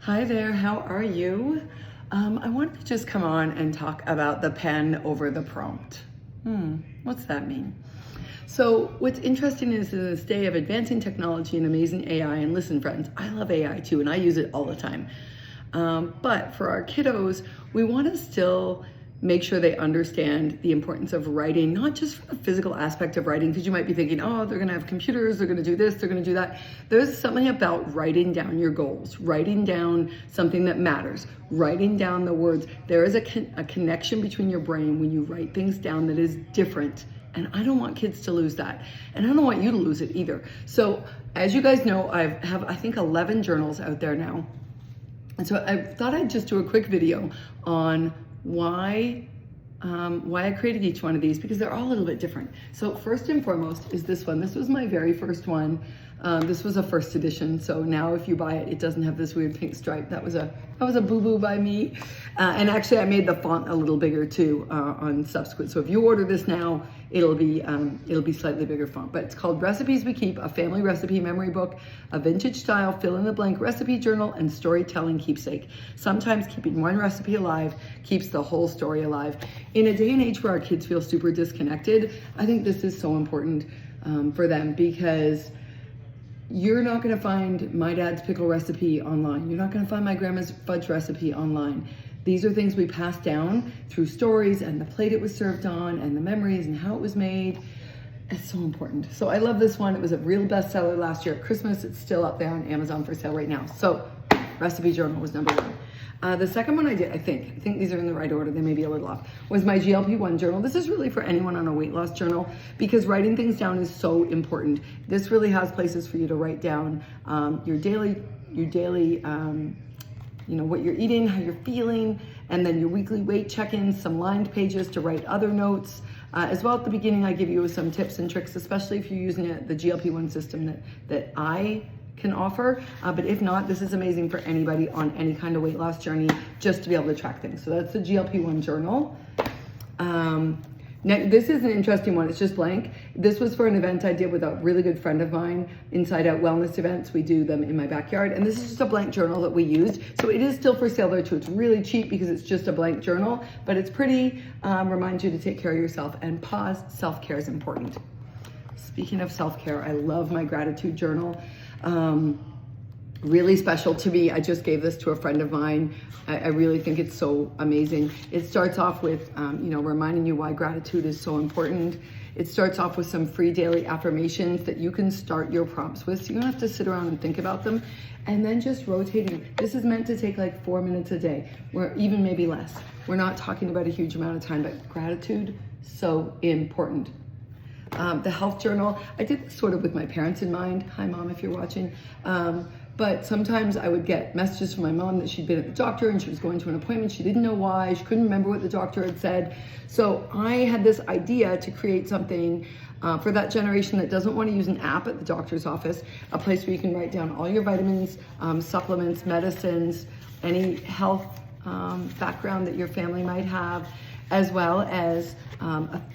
Hi there, how are you? I wanted to just come on and talk about the pen over the prompt. What's that mean? So what's interesting is in this day of advancing technology and amazing AI, and listen friends, I love AI too and I use it all the time. But for our kiddos, we want to still make sure they understand the importance of writing, not just from the physical aspect of writing, because you might be thinking, oh, they're gonna have computers, they're gonna do this, they're gonna do that. There's something about writing down your goals, writing down something that matters, writing down the words. There is a connection between your brain when you write things down that is different. And I don't want kids to lose that. And I don't want you to lose it either. So as you guys know, I have, I think 11 journals out there now. And so I thought I'd just do a quick video on why I created each one of these, because they're all a little bit different. So first and foremost is this one. This was my very first one. This was a first edition. So now if you buy it, it doesn't have this weird pink stripe. That was a boo-boo by me. And actually I made the font a little bigger too on subsequent. So if you order this now, it'll be slightly bigger font, but it's called Recipes We Keep, a family recipe memory book, a vintage style fill-in-the-blank recipe journal, and storytelling keepsake. Sometimes keeping one recipe alive keeps the whole story alive. In a day and age where our kids feel super disconnected, I think this is so important for them, because you're not gonna find my dad's pickle recipe online. You're not gonna find my grandma's fudge recipe online. These are things we pass down through stories and the plate it was served on and the memories and how it was made. It's so important. So I love this one. It was a real bestseller last year at Christmas. It's still up there on Amazon for sale right now. So recipe journal was number one. The second one I did, I think these are in the right order, they may be a little off, was my GLP-1 journal. This is really for anyone on a weight loss journal, because writing things down is so important. This really has places for you to write down your daily, what you're eating, how you're feeling, and then your weekly weight check-ins, some lined pages to write other notes. As well at the beginning, I give you some tips and tricks, especially if you're using the GLP-1 system that I can offer. But if not, this is amazing for anybody on any kind of weight loss journey, just to be able to track things. So that's the GLP-1 journal. Now, this is an interesting one. It's just blank. This was for an event I did with a really good friend of mine, Inside Out Wellness events. We do them in my backyard. And this is just a blank journal that we used. So it is still for sale there too. It's really cheap because it's just a blank journal, but it's pretty, reminds you to take care of yourself, and pause. Self-care is important. Speaking of self-care, I love my gratitude journal. Really special to me. I just gave this to a friend of mine. I really think it's so amazing. It starts off with, reminding you why gratitude is so important. It starts off with some free daily affirmations that you can start your prompts with, so you don't have to sit around and think about them. And then just rotating. This is meant to take like 4 minutes a day, or even maybe less. We're not talking about a huge amount of time, but gratitude, so important. The health journal, I did this sort of with my parents in mind. Hi Mom, if you're watching. But sometimes I would get messages from my mom that she'd been at the doctor and she was going to an appointment. She didn't know why, she couldn't remember what the doctor had said. So I had this idea to create something for that generation that doesn't want to use an app at the doctor's office, a place where you can write down all your vitamins, supplements, medicines, any health background that your family might have, as well as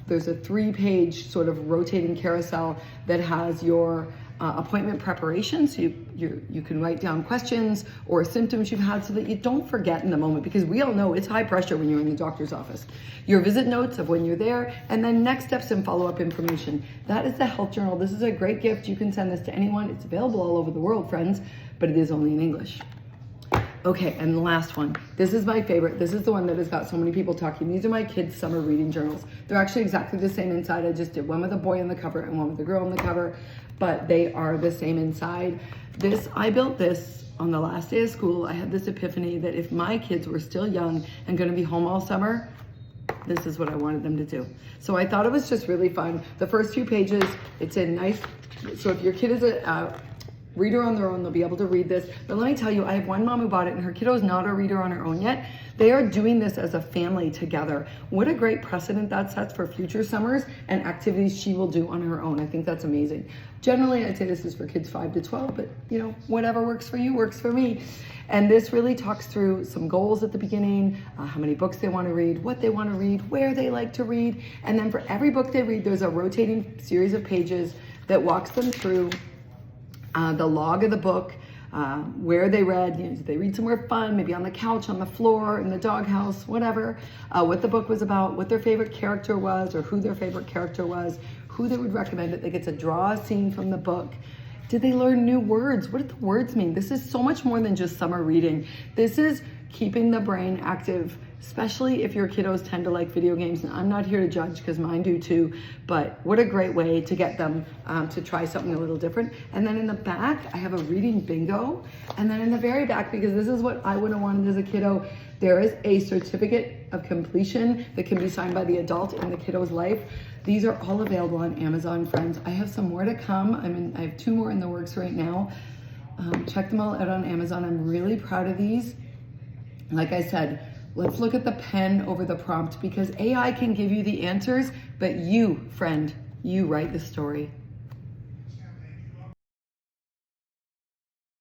there's a 3-page sort of rotating carousel that has your appointment preparation. So you can write down questions or symptoms you've had so that you don't forget in the moment, because we all know it's high pressure when you're in the doctor's office. Your visit notes of when you're there, and then next steps and follow-up information. That is the health journal. This is a great gift. You can send this to anyone. It's available all over the world, friends, but it is only in English. Okay, and the last one. This is my favorite. This is the one that has got so many people talking. These are my kids' summer reading journals. They're actually exactly the same inside. I just did one with a boy on the cover and one with a girl on the cover, but they are the same inside. I built this on the last day of school. I had this epiphany that if my kids were still young and gonna be home all summer, this is what I wanted them to do. So I thought it was just really fun. The first few pages, it's in nice, so if your kid is a reader on their own, they'll be able to read this. But let me tell you, I have one mom who bought it and her kiddo is not a reader on her own yet. They are doing this as a family together. What a great precedent that sets for future summers and activities she will do on her own. I think that's amazing. Generally, I'd say this is for kids 5 to 12, but whatever works for you works for me. And this really talks through some goals at the beginning, how many books they want to read, what they want to read, where they like to read. And then for every book they read, there's a rotating series of pages that walks them through the log of the book, where they read, did they read somewhere fun, maybe on the couch, on the floor, in the doghouse, whatever, what the book was about, what their favorite character was, or who their favorite character was, who they would recommend it. They get to draw a scene from the book. Did they learn new words? What did the words mean? This is so much more than just summer reading. This is keeping the brain active, especially if your kiddos tend to like video games. And I'm not here to judge because mine do too, but what a great way to get them to try something a little different. And then in the back, I have a reading bingo. And then in the very back, because this is what I would have wanted as a kiddo, there is a certificate of completion that can be signed by the adult in the kiddo's life. These are all available on Amazon, friends. I have some more to come. I have 2 more in the works right now. Check them all out on Amazon. I'm really proud of these. Like I said, let's look at the pen over the prompt, because AI can give you the answers, but you, friend, you write the story.